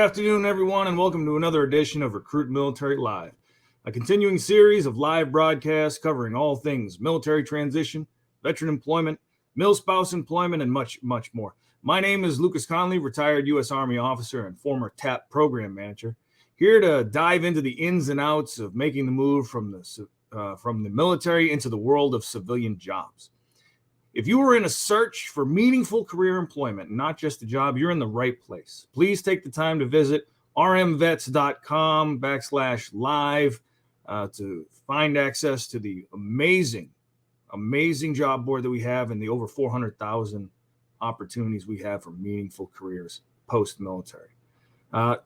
afternoon, everyone, and welcome to another edition of RecruitMilitary Live, a continuing series of live broadcasts covering all things military transition, veteran employment, mil-spouse employment, and much, much more. My name is Lucas Connolly, retired U.S. Army officer and former TAP program manager, here to dive into the ins and outs of making the move from the military into the world of civilian jobs. If you are in a search for meaningful career employment, not just a job, you're in the right place. Please take the time to visit rmvets.com/live to find access to the amazing job board that we have and the over 400,000 opportunities we have for meaningful careers post-military.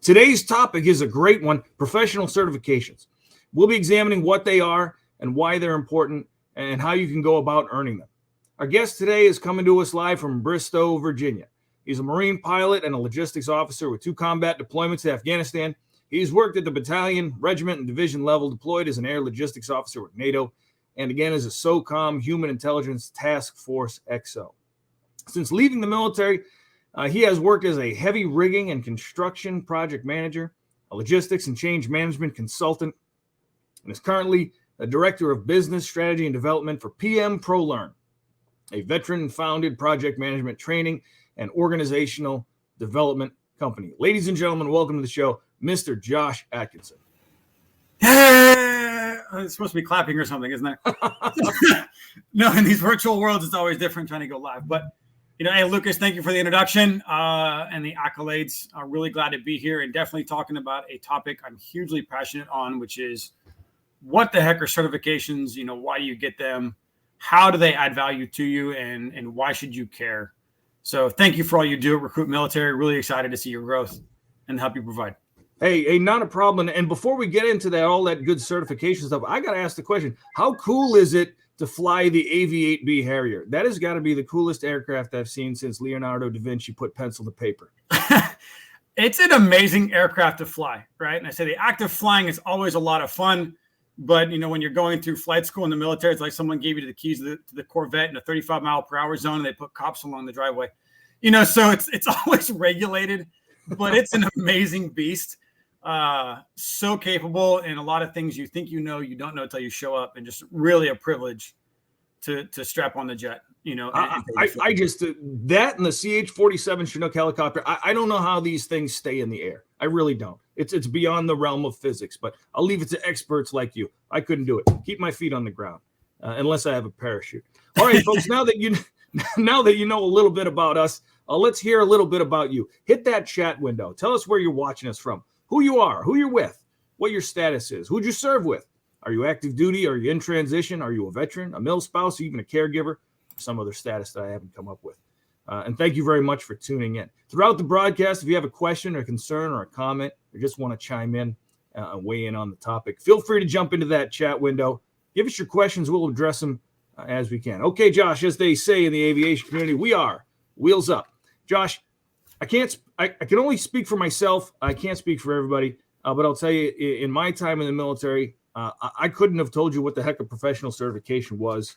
Today's topic is a great one, professional certifications. We'll be examining what they are and why they're important and how you can go about earning them. Our guest today is coming to us live from Bristow, Virginia. He's a Marine pilot and a logistics officer with 2 combat deployments to Afghanistan. He's worked at the battalion, regiment, and division level, deployed as an air logistics officer with NATO, and again as a SOCOM Human Intelligence Task Force XO. Since leaving the military, he has worked as a heavy rigging and construction project manager, a logistics and change management consultant, and is currently the director of business strategy and development for PM ProLearn, a veteran-founded project management training and organizational development company. Ladies and gentlemen, welcome to the show, Mr. Josh Atkinson. It's supposed to be clapping or something, isn't it? No, in these virtual worlds, it's always different trying to go live. But, hey, Lucas, thank you for the introduction and the accolades. I'm really glad to be here and definitely talking about a topic I'm hugely passionate on, which is what the heck are certifications? Why do you get them? How do they add value to you, and why should you care? So thank you for all you do at RecruitMilitary. Really excited to see your growth and help you provide. Hey, not a problem. And before we get into that, all that good certification stuff, I got to ask the question, how cool is it to fly the AV-8B Harrier? That has got to be the coolest aircraft I've seen since Leonardo da Vinci put pencil to paper. It's an amazing aircraft to fly, right? And I say the act of flying is always a lot of fun. But, when you're going through flight school in the military, it's like someone gave you the keys to the Corvette in a 35-mile-per-hour zone, and they put cops along the driveway. So it's always regulated, but it's an amazing beast. So capable, and a lot of things you think you don't know until you show up, and just really a privilege to strap on the jet. I just that and the CH-47 Chinook helicopter. I don't know how these things stay in the air. I really don't. It's beyond the realm of physics, but I'll leave it to experts like you. I couldn't do it. Keep my feet on the ground unless I have a parachute. All right, folks. Now that you know a little bit about us, let's hear a little bit about you. Hit that chat window. Tell us where you're watching us from, who you are, who you're with, what your status is, who'd you serve with. Are you active duty? Are you in transition? Are you a veteran, a mil-spouse, even a caregiver? Some other status that I haven't come up with. And thank you very much for tuning in. Throughout the broadcast, if you have a question or concern or a comment or just want to chime in and weigh in on the topic, feel free to jump into that chat window. Give us your questions. We'll address them as we can. Okay, Josh, as they say in the aviation community, we are wheels up. Josh, I can only speak for myself. I can't speak for everybody, but I'll tell you, in my time in the military, I couldn't have told you what the heck a professional certification was.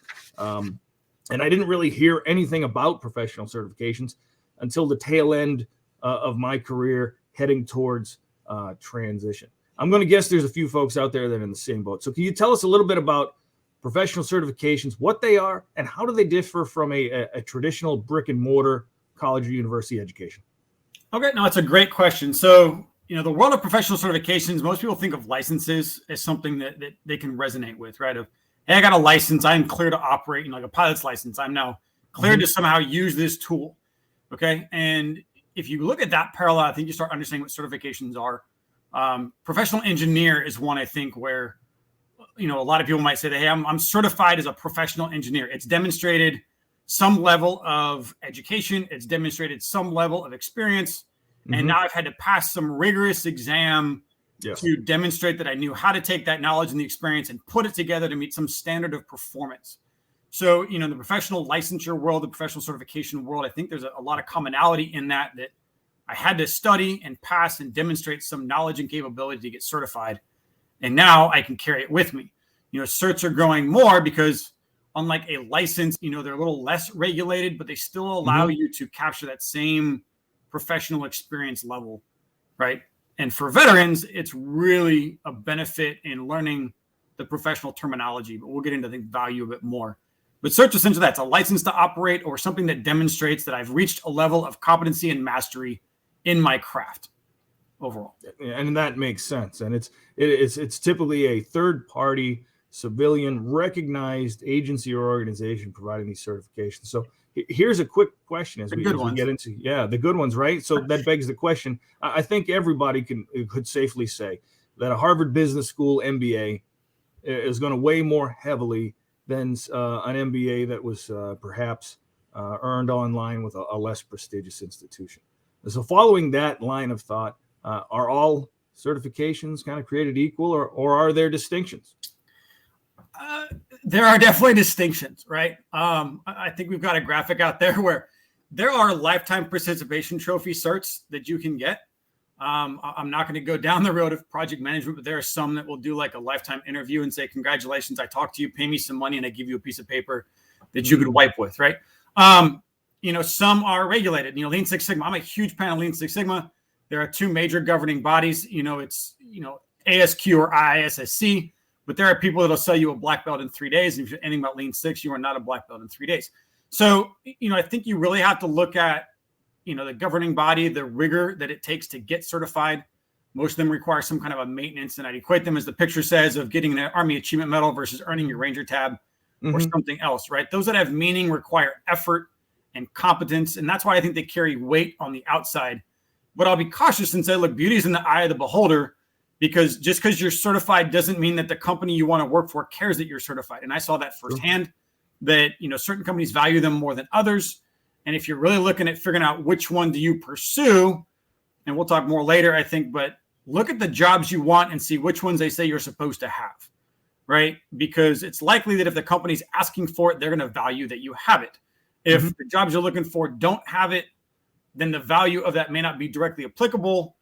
And I didn't really hear anything about professional certifications until the tail end of my career heading towards transition. I'm going to guess there's a few folks out there that are in the same boat. So can you tell us a little bit about professional certifications, what they are, and how do they differ from a traditional brick and mortar college or university education? Okay, no, it's a great question. So, the world of professional certifications, most people think of licenses as something that they can resonate with, right? Hey, I got a license. I'm clear to operate, like a pilot's license. I'm now cleared to somehow use this tool. Okay. And if you look at that parallel, I think you start understanding what certifications are. Professional engineer is one, I think, where, a lot of people might say that, hey, I'm certified as a professional engineer. It's demonstrated some level of education. It's demonstrated some level of experience. And now I've had to pass some rigorous exam to demonstrate that I knew how to take that knowledge and the experience and put it together to meet some standard of performance. So, the professional licensure world, the professional certification world, I think there's a lot of commonality in that I had to study and pass and demonstrate some knowledge and capability to get certified. And now I can carry it with me. Certs are growing more because unlike a license, they're a little less regulated, but they still allow you to capture that same professional experience level, right? And for veterans, it's really a benefit in learning the professional terminology, but we'll get into the value a bit more. But cert essentially that's a license to operate or something that demonstrates that I've reached a level of competency and mastery in my craft overall. And that makes sense. And it's typically a third party civilian recognized agency or organization providing these certifications. So here's a quick question as we get into the good ones, right? So that begs the question. I think everybody could safely say that a Harvard Business School MBA is going to weigh more heavily than an MBA that was perhaps earned online with a less prestigious institution. So following that line of thought, are all certifications kind of created equal, or are there distinctions? There are definitely distinctions, right? I think we've got a graphic out there where there are lifetime participation trophy certs that you can get. I'm not going to go down the road of project management, but there are some that will do like a lifetime interview and say, congratulations, I talked to you, pay me some money, and I give you a piece of paper that you could wipe with, right? Some are regulated. Lean Six Sigma. I'm a huge fan of Lean Six Sigma. There are two major governing bodies. It's ASQ or IISSC. But there are people that'll sell you a black belt in 3 days. And if you're anything about Lean Six, you are not a black belt in 3 days. So, I think you really have to look at, the governing body, the rigor that it takes to get certified. Most of them require some kind of a maintenance. And I'd equate them, as the picture says, of getting an Army Achievement Medal versus earning your Ranger tab or something else, right? Those that have meaning require effort and competence. And that's why I think they carry weight on the outside. But I'll be cautious and say, look, beauty is in the eye of the beholder. Because just because you're certified doesn't mean that the company you want to work for cares that you're certified. And I saw that firsthand, that, certain companies value them more than others. And if you're really looking at figuring out which one do you pursue, and we'll talk more later, I think, but look at the jobs you want and see which ones they say you're supposed to have, right? Because it's likely that if the company's asking for it, they're going to value that you have it. If the jobs you're looking for don't have it, then the value of that may not be directly applicable.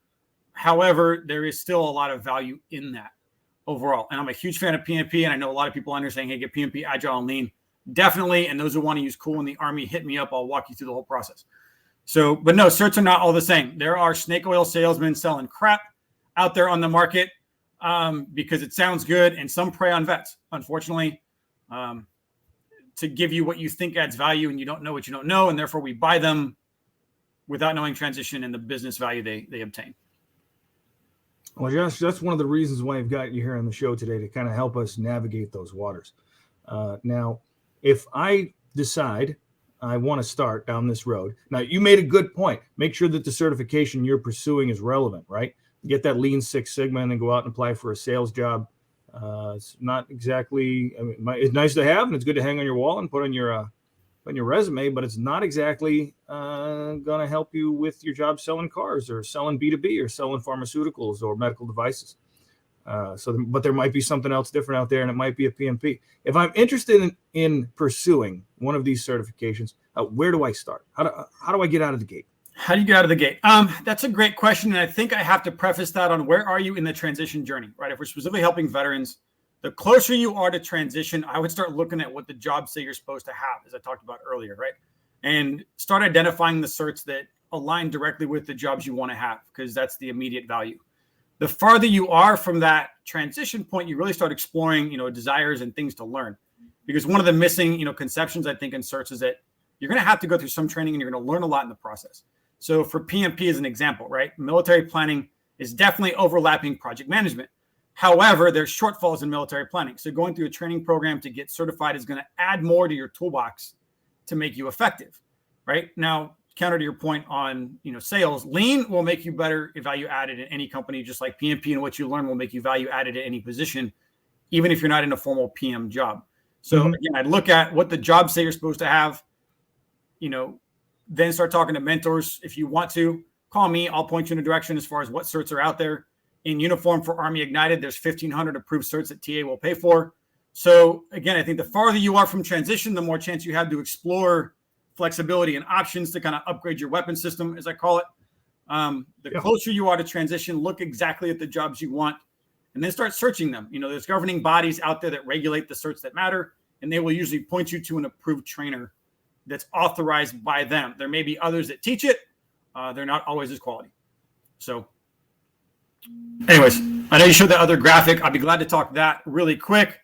However, there is still a lot of value in that overall. And I'm a huge fan of PMP. And I know a lot of people are saying, hey, get PMP, agile, and lean. Definitely. And those who want to use cool in the Army, hit me up. I'll walk you through the whole process. So, but no, certs are not all the same. There are snake oil salesmen selling crap out there on the market because it sounds good. And some prey on vets, unfortunately, to give you what you think adds value, and you don't know what you don't know. And therefore we buy them without knowing transition and the business value they obtain. Well, Josh, that's one of the reasons why I've got you here on the show today, to kind of help us navigate those waters. Now, if I decide I want to start down this road, now you made a good point. Make sure that the certification you're pursuing is relevant, right? Get that Lean Six Sigma and then go out and apply for a sales job. It's not exactly, it's nice to have and it's good to hang on your wall and put on your resume, but it's not exactly going to help you with your job selling cars or selling B2B or selling pharmaceuticals or medical devices. But there might be something else different out there, and it might be a PMP. If I'm interested in pursuing one of these certifications, where do I start? How do I get out of the gate? How do you get out of the gate? That's a great question. And I think I have to preface that on where are you in the transition journey, right? If we're specifically helping veterans, the closer you are to transition, I would start looking at what the jobs say you're supposed to have, as I talked about earlier, right? And start identifying the certs that align directly with the jobs you want to have, because that's the immediate value. The farther you are from that transition point, you really start exploring, desires and things to learn. Because one of the missing, conceptions, I think, in certs is that you're going to have to go through some training and you're going to learn a lot in the process. So for PMP as an example, right? Military planning is definitely overlapping project management. However, there's shortfalls in military planning. So going through a training program to get certified is going to add more to your toolbox to make you effective, right? Now, counter to your point on, sales, lean will make you better value added in any company, just like PMP and what you learn will make you value added at any position, even if you're not in a formal PM job. So again, I'd look at what the jobs say you're supposed to have, then start talking to mentors. If you want to, call me. I'll point you in a direction as far as what certs are out there. In uniform for Army Ignited, there's 1,500 approved certs that TA will pay for. So again, I think the farther you are from transition, the more chance you have to explore flexibility and options to kind of upgrade your weapon system, as I call it. The closer you are to transition, look exactly at the jobs you want and then start searching them. There's governing bodies out there that regulate the certs that matter, and they will usually point you to an approved trainer that's authorized by them. There may be others that teach it. They're not always as quality. So Anyways, I know you showed that other graphic. I'd be glad to talk that really quick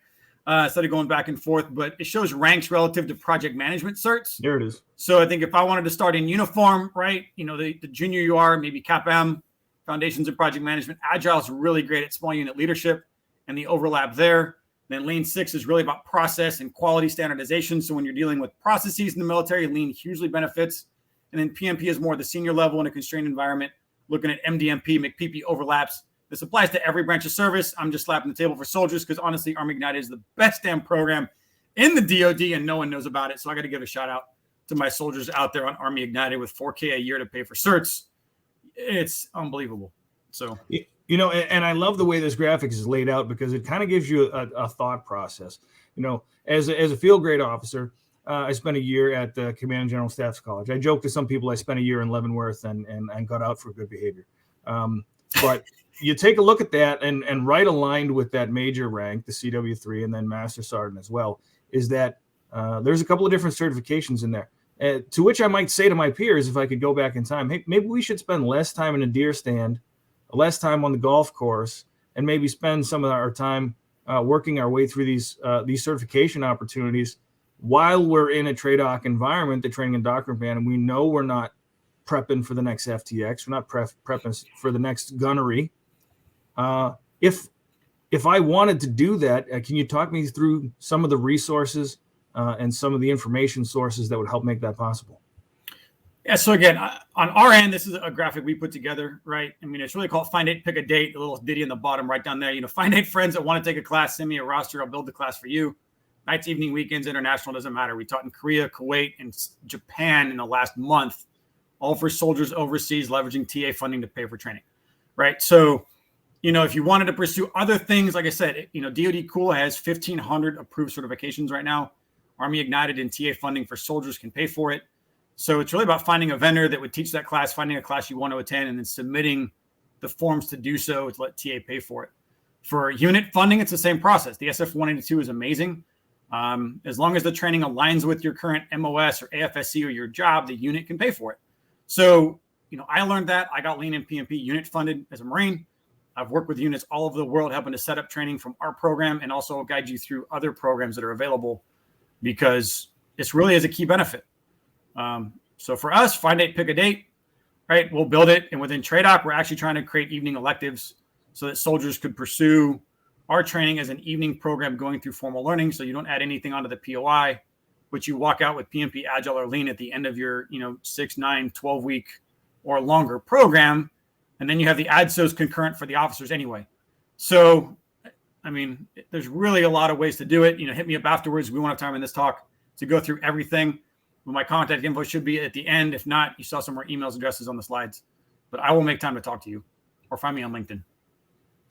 instead of going back and forth, but it shows ranks relative to project management certs. There it is. So I think if I wanted to start in uniform, right, the junior you are, maybe CAPM, Foundations in Project Management. Agile is really great at small unit leadership and the overlap there. Then Lean 6 is really about process and quality standardization. So when you're dealing with processes in the military, Lean hugely benefits. And then PMP is more the senior level in a constrained environment, looking at MDMP, McPP overlaps. This applies to every branch of service. I'm just slapping the table for soldiers because honestly, Army Ignited is the best damn program in the DoD and no one knows about it. So I got to give a shout out to my soldiers out there on Army Ignited with $4,000 a year to pay for certs. It's unbelievable. So, and I love the way this graphic is laid out because it kind of gives you a thought process. As a field grade officer, I spent a year at the Command and General Staff's College. I joke to some people I spent a year in Leavenworth and got out for good behavior. But you take a look at that and right aligned with that major rank, the CW3 and then Master Sergeant as well, is that there's a couple of different certifications in there. To which I might say to my peers, if I could go back in time, hey, maybe we should spend less time in a deer stand, less time on the golf course, and maybe spend some of our time working our way through these certification opportunities while we're in a TRADOC environment, the training and doctrine band, and we know we're not prepping for the next FTX, we're not prepping for the next gunnery. If I wanted to do that, can you talk me through some of the resources and some of the information sources that would help make that possible? Yeah. So again, on our end, this is a graphic we put together, right? I mean, it's really called Find 8, Pick a Date, a little ditty in the bottom right down there. Find 8 friends that want to take a class, send me a roster, I'll build the class for you. Nights, evening, weekends, international, doesn't matter. We taught in Korea, Kuwait, and Japan in the last month, all for soldiers overseas, leveraging TA funding to pay for training, right? So, if you wanted to pursue other things, like I said, DoD Cool has 1,500 approved certifications right now. Army Ignited and TA funding for soldiers can pay for it. So it's really about finding a vendor that would teach that class, finding a class you want to attend, and then submitting the forms to do so to let TA pay for it. For unit funding, it's the same process. The SF-182 is amazing. As long as the training aligns with your current MOS or AFSC or your job, the unit can pay for it. So, I learned that. I got Lean and PMP unit funded as a Marine. I've worked with units all over the world, helping to set up training from our program and also guide you through other programs that are available because this really is a key benefit. So for us, Find 8, Pick a Date, right? We'll build it. And within TRADOC, we're actually trying to create evening electives so that soldiers could pursue our training as an evening program going through formal learning. So you don't add anything onto the POI, but you walk out with PMP, Agile, or Lean at the end of your, 6, 9, 12 week or longer program. And then you have the ADSOs concurrent for the officers anyway. So, I mean, there's really a lot of ways to do it. Hit me up afterwards. We won't have time in this talk to go through everything. My contact info should be at the end. If not, you saw some more emails addresses on the slides. But I will make time to talk to you or find me on LinkedIn.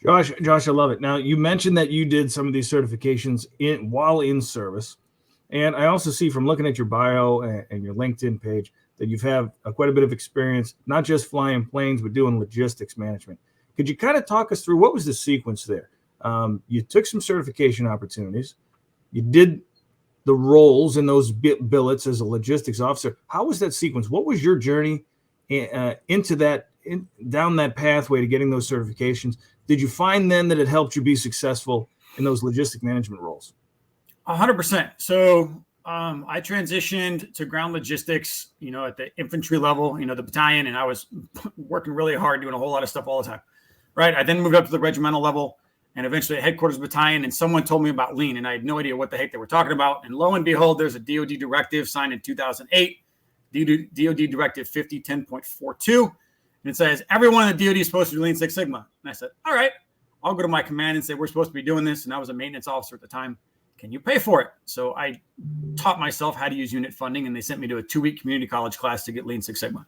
Josh, I love it. Now, you mentioned that you did some of these certifications while in service. And I also see from looking at your bio and your LinkedIn page that you've had quite a bit of experience, not just flying planes, but doing logistics management. Could you kind of talk us through what was the sequence there? You took some certification opportunities. You did the roles in those billets as a logistics officer. How was that sequence? What was your journey into that, down that pathway to getting those certifications? Did you find then that it helped you be successful in those logistic management roles? 100%. So I transitioned to ground logistics, at the infantry level, the battalion, and I was working really hard, doing a whole lot of stuff all the time, right? I then moved up to the regimental level and eventually a headquarters battalion, and someone told me about Lean, and I had no idea what the heck they were talking about. And lo and behold, there's a DoD directive signed in 2008, DoD Directive 5010.42, and it says, everyone in the DoD is supposed to do Lean Six Sigma. And I said, all right, I'll go to my command and say, we're supposed to be doing this, and I was a maintenance officer at the time. Can you pay for it? So I taught myself how to use unit funding, and they sent me to a 2-week community college class to get Lean Six Sigma.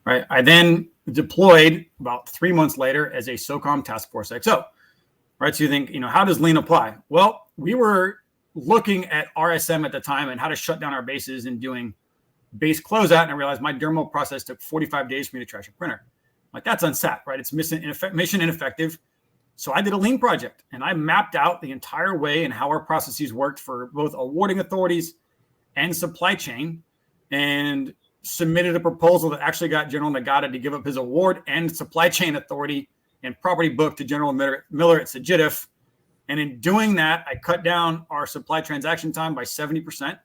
Right. I then deployed about 3 months later as a SOCOM Task Force XO. Right. So you think, how does Lean apply? Well, we were looking at RSM at the time and how to shut down our bases and doing base closeout. And I realized my dermal process took 45 days for me to trash a printer. Like, that's unsat, right? It's mission ineffective. So I did a Lean project and I mapped out the entire way and how our processes worked for both awarding authorities and supply chain, and submitted a proposal that actually got General Nagata to give up his award and supply chain authority and property book to General Miller at Sagitif. And in doing that, I cut down our supply transaction time by 70%,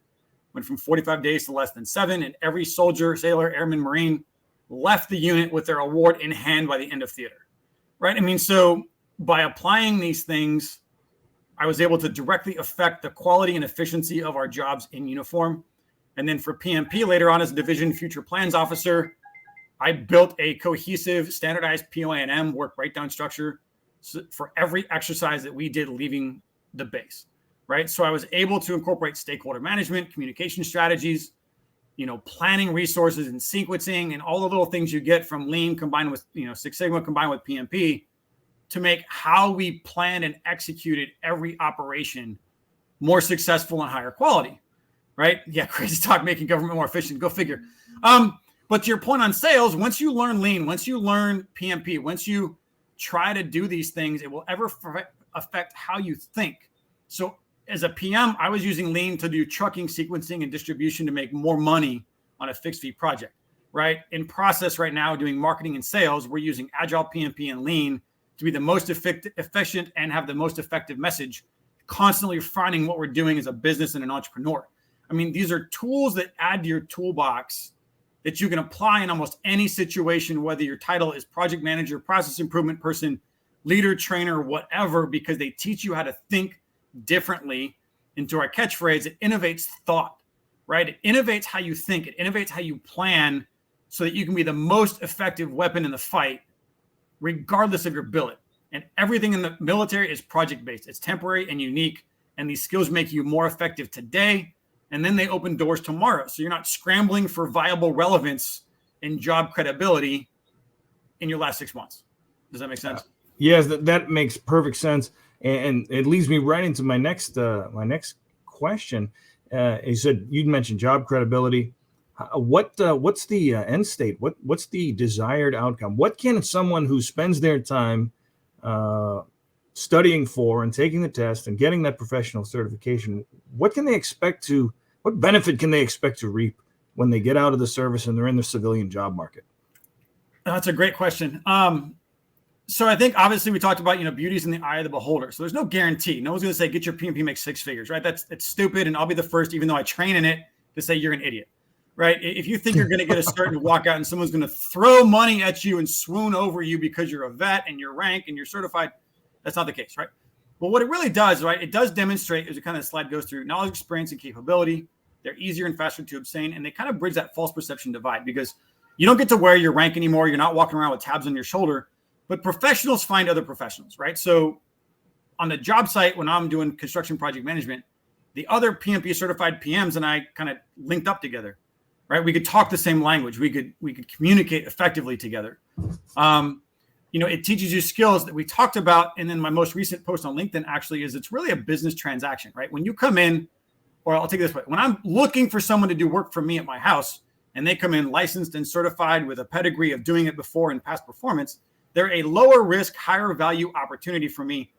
went from 45 days to less than 7. And every soldier, sailor, airman, Marine left the unit with their award in hand by the end of theater, right? I mean, so by applying these things, I was able to directly affect the quality and efficiency of our jobs in uniform. And then for PMP later on as a division future plans officer, I built a cohesive, standardized POA&M work breakdown structure for every exercise that we did leaving the base, right? So I was able to incorporate stakeholder management, communication strategies, planning resources and sequencing and all the little things you get from Lean combined with, Six Sigma combined with PMP to make how we planned and executed every operation more successful and higher quality, right? Yeah, crazy talk, making government more efficient. Go figure. But to your point on sales, once you learn Lean, once you learn PMP, once you try to do these things, it will affect how you think. So as a PM, I was using Lean to do trucking, sequencing, and distribution to make more money on a fixed fee project, right? In process right now, doing marketing and sales, we're using Agile, PMP, and Lean to be the most efficient and have the most effective message, constantly refining what we're doing as a business and an entrepreneur. I mean, these are tools that add to your toolbox that you can apply in almost any situation, whether your title is project manager, process improvement person, leader, trainer, whatever, because they teach you how to think differently. Into our catchphrase, it innovates thought, right? It innovates how you think. It innovates how you plan so that you can be the most effective weapon in the fight, regardless of your billet. And everything in the military is project-based. It's temporary and unique. And these skills make you more effective today. And then they open doors tomorrow. So you're not scrambling for viable relevance and job credibility in your last 6 months. Does that make sense? Yes, that makes perfect sense. And it leads me right into my next question. You said you'd mentioned job credibility. What's the end state? What's the desired outcome? What can someone who spends their time studying for and taking the test and getting that professional certification, what benefit can they expect to reap when they get out of the service and they're in the civilian job market? That's a great question. So I think obviously we talked about, beauty's in the eye of the beholder. So there's no guarantee. No one's going to say, get your PMP, make 6 figures, right? It's stupid. And I'll be the first, even though I train in it, to say you're an idiot, right? If you think you're going to get a cert and walk out and someone's going to throw money at you and swoon over you because you're a vet and you're rank and you're certified, that's not the case, right? But what it really does, right? It does demonstrate, as the kind of slide goes through, knowledge, experience, and capability. They're easier and faster to obtain. And they kind of bridge that false perception divide because you don't get to wear your rank anymore. You're not walking around with tabs on your shoulder. But professionals find other professionals, right? So on the job site, when I'm doing construction project management, the other PMP certified PMs and I kind of linked up together, right? We could talk the same language. We could communicate effectively together. It teaches you skills that we talked about. And then my most recent post on LinkedIn actually is it's really a business transaction, right? When you come in, or I'll take it this way, when I'm looking for someone to do work for me at my house and they come in licensed and certified with a pedigree of doing it before and past performance, they're a lower risk, higher value opportunity for me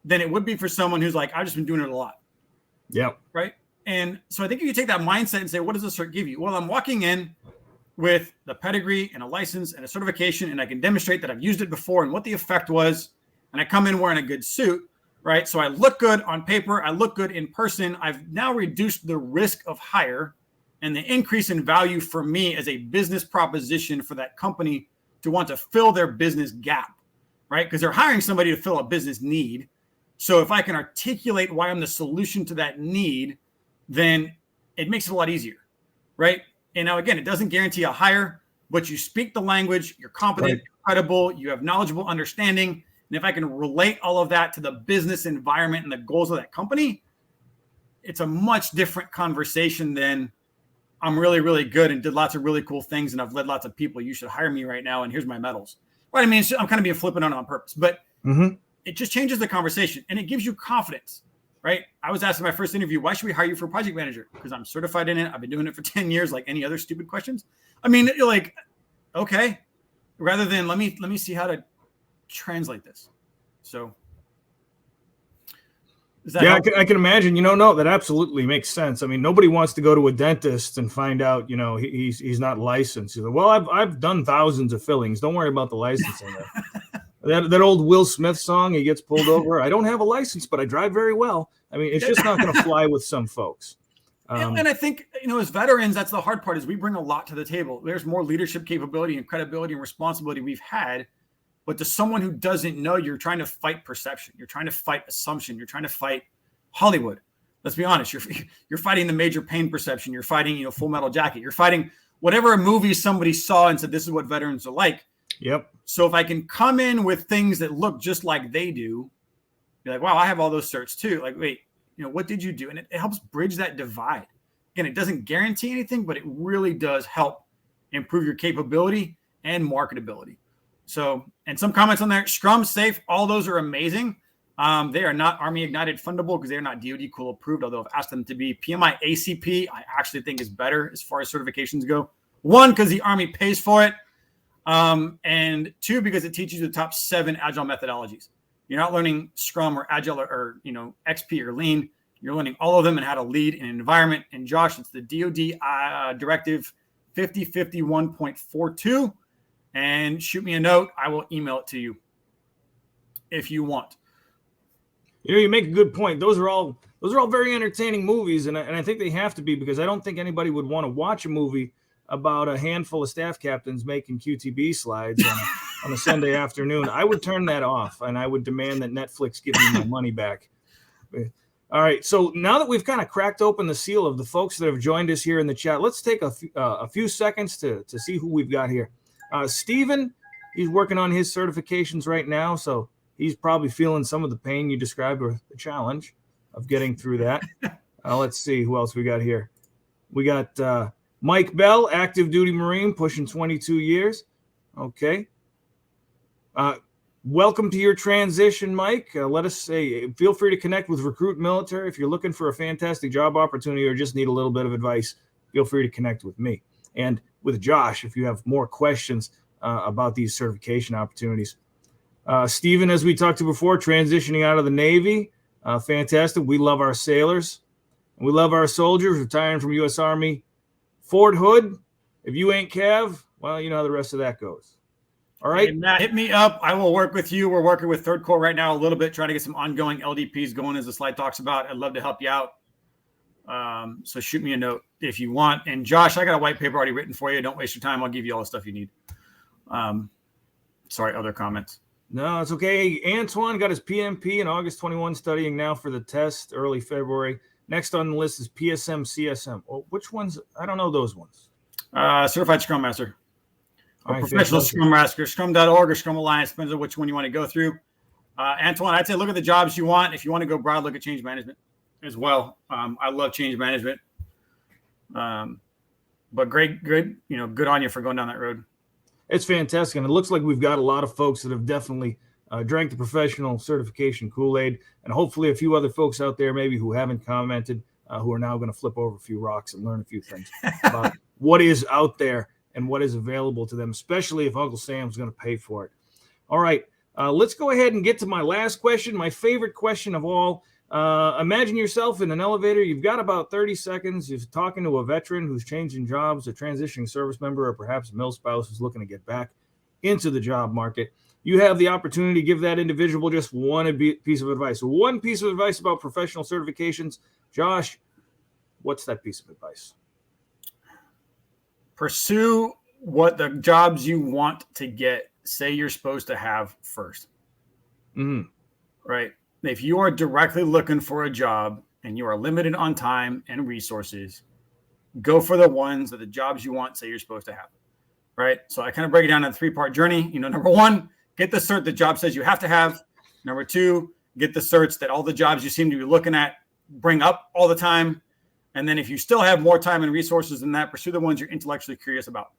than it would be for someone who's like, I've just been doing it a lot. Yeah. Right. And so I think if you take that mindset and say, what does this cert give you? Well, I'm walking in with the pedigree and a license and a certification, and I can demonstrate that I've used it before and what the effect was. And I come in wearing a good suit, right? So I look good on paper. I look good in person. I've now reduced the risk of hire and the increase in value for me as a business proposition for that company to want to fill their business gap, right? Because they're hiring somebody to fill a business need. So if I can articulate why I'm the solution to that need, then it makes it a lot easier, right? And now, again, it doesn't guarantee a hire, but you speak the language, you're competent, right, you're credible, you have knowledgeable understanding. And if I can relate all of that to the business environment and the goals of that company, it's a much different conversation than I'm really, really good and did lots of really cool things and I've led lots of people. You should hire me right now and here's my medals. Right? I mean, I'm kind of being flippant on purpose, but it just changes the conversation and it gives you confidence, right? I was asked in my first interview, why should we hire you for a project manager? Because I'm certified in it. I've been doing it for 10 years, like any other stupid questions. I mean, you're like, okay, rather than let me see how to translate this. So yeah, I can imagine, no, that absolutely makes sense. I mean, nobody wants to go to a dentist and find out, he's not licensed. Well, I've done thousands of fillings. Don't worry about the licensing. That old Will Smith song, he gets pulled over. I don't have a license, but I drive very well. I mean, it's just not going to fly with some folks. And I think, as veterans, that's the hard part is we bring a lot to the table. There's more leadership capability and credibility and responsibility we've had. But to someone who doesn't know, you're trying to fight perception. You're trying to fight assumption. You're trying to fight Hollywood. Let's be honest. You're fighting the major pain perception. You're fighting, Full Metal Jacket. You're fighting whatever movie somebody saw and said, this is what veterans are like. Yep. So if I can come in with things that look just like they do, you're like, wow, I have all those certs too. Like, wait, what did you do? And it helps bridge that divide. Again, it doesn't guarantee anything, but it really does help improve your capability and marketability. So, and some comments on there, Scrum, Safe, all those are amazing. They are not Army Ignited fundable because they're not DoD cool approved, although I've asked them to be. PMI ACP, I actually think is better as far as certifications go. One, because the Army pays for it. And two, because it teaches you the top 7 agile methodologies. You're not learning Scrum or Agile or XP or Lean. You're learning all of them and how to lead in an environment. And Josh, it's the DoD Directive 5051.42. And shoot me a note. I will email it to you if you want. You make a good point. Those are all very entertaining movies, and I think they have to be, because I don't think anybody would want to watch a movie about a handful of staff captains making QTB slides on a Sunday afternoon. I would turn that off, and I would demand that Netflix give me my money back. All right, so now that we've kind of cracked open the seal of the folks that have joined us here in the chat, let's take a few seconds to see who we've got here. Stephen, he's working on his certifications right now, so he's probably feeling some of the pain you described, or the challenge of getting through that. Let's see who else we got here. We got Mike Bell, active duty Marine, pushing 22 years. Okay. Welcome to your transition, Mike. Let us say, feel free to connect with RecruitMilitary. If you're looking for a fantastic job opportunity or just need a little bit of advice, feel free to connect with me. And with Josh, if you have more questions about these certification opportunities. Stephen, as we talked to before, transitioning out of the Navy. Fantastic. We love our sailors. And we love our soldiers retiring from U.S. Army. Fort Hood, if you ain't Cav, well, you know how the rest of that goes. All right. Hey, Matt, hit me up. I will work with you. We're working with Third Corps right now a little bit, trying to get some ongoing LDPs going, as the slide talks about. I'd love to help you out. So shoot me a note if you want. And Josh, I got a white paper already written for you. Don't waste your time. I'll give you all the stuff you need. Sorry, other comments. No, it's okay. Antoine got his PMP in August 21, studying now for the test early February. Next on the list is PSM, CSM. Well, which ones? I don't know those ones. Certified Scrum Master. Right, professional Scrum Master, Scrum.org or Scrum Alliance, depends on which one you want to go through. Antoine, I'd say look at the jobs you want. If you want to go broad, look at change management as well. I love change management. But great, good on you for going down that road. It's fantastic. And it looks like we've got a lot of folks that have definitely drank the professional certification Kool-Aid, and hopefully a few other folks out there maybe who haven't commented, who are now going to flip over a few rocks and learn a few things about what is out there and what is available to them, especially if Uncle Sam's going to pay for it. All right, let's go ahead and get to my last question, my favorite question of all. Imagine yourself in an elevator. You've got about 30 seconds. You're talking to a veteran who's changing jobs, a transitioning service member, or perhaps a mill spouse who's looking to get back into the job market. You have the opportunity to give that individual just one piece of advice. One piece of advice about professional certifications. Josh, what's that piece of advice? Pursue what the jobs you want to get say you're supposed to have first. Right? If you are directly looking for a job and you are limited on time and resources, go for the ones that the jobs you want say you're supposed to have. Right? So I kind of break it down in a 3-part journey. Number one, get the cert the job says you have to have. Number two, get the certs that all the jobs you seem to be looking at bring up all the time. And then if you still have more time and resources than that, pursue the ones you're intellectually curious about.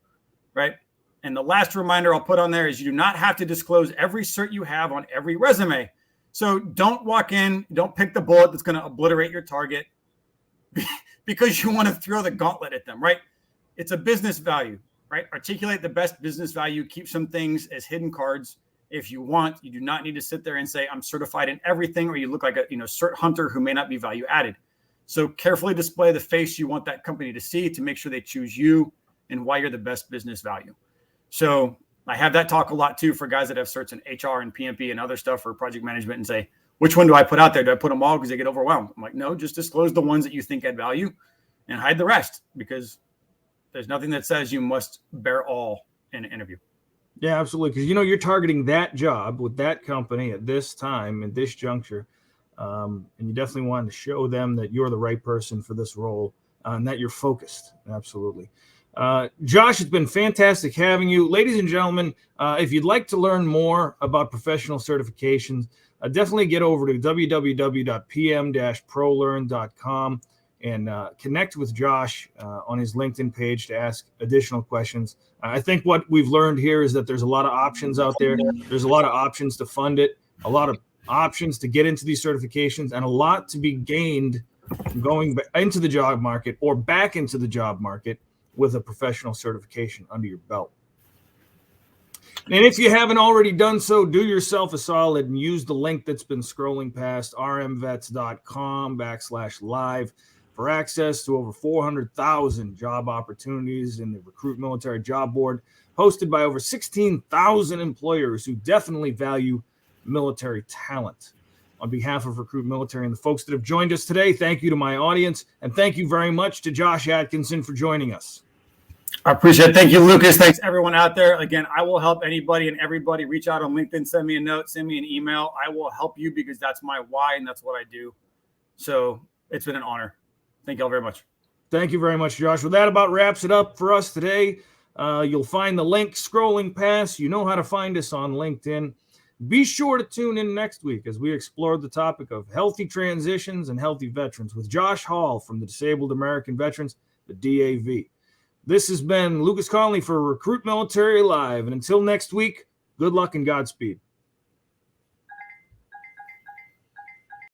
Right? And the last reminder I'll put on there is you do not have to disclose every cert you have on every resume. So don't walk in, don't pick the bullet that's going to obliterate your target because you want to throw the gauntlet at them, right? It's a business value, right? Articulate the best business value, keep some things as hidden cards. If you want, you do not need to sit there and say, I'm certified in everything, or you look like a cert hunter who may not be value added. So carefully display the face you want that company to see to make sure they choose you and why you're the best business value. So I have that talk a lot too for guys that have certs in HR and PMP and other stuff for project management and say, which one do I put out there? Do I put them all because they get overwhelmed? I'm like, no, just disclose the ones that you think add value and hide the rest, because there's nothing that says you must bear all in an interview. Yeah, absolutely. Because, you're targeting that job with that company at this time, at this juncture. And you definitely want to show them that you're the right person for this role and that you're focused. Absolutely. Josh, it's been fantastic having you. Ladies and gentlemen, if you'd like to learn more about professional certifications, definitely get over to www.pm-prolearn.com and connect with Josh on his LinkedIn page to ask additional questions. I think what we've learned here is that there's a lot of options out there. There's a lot of options to fund it, a lot of options to get into these certifications, and a lot to be gained from going into the job market or back into the job market with a professional certification under your belt. And if you haven't already done so, do yourself a solid and use the link that's been scrolling past, rmvets.com/live, for access to over 400,000 job opportunities in the RecruitMilitary job board, hosted by over 16,000 employers who definitely value military talent. On behalf of RecruitMilitary and the folks that have joined us today, thank you to my audience, and thank you very much to Josh Atkinson for joining us. I appreciate it. Thank you, Lucas. Thanks, everyone out there. Again, I will help anybody and everybody. Reach out on LinkedIn, send me a note, send me an email. I will help you because that's my why and that's what I do. So it's been an honor. Thank you all very much. Thank you very much, Josh. Well, that about wraps it up for us today. You'll find the link scrolling past. You know how to find us on LinkedIn. Be sure to tune in next week as we explore the topic of healthy transitions and healthy veterans with Josh Hall from the Disabled American Veterans, the DAV. This has been Lucas Connolly for RecruitMilitary Live. And until next week, good luck and Godspeed.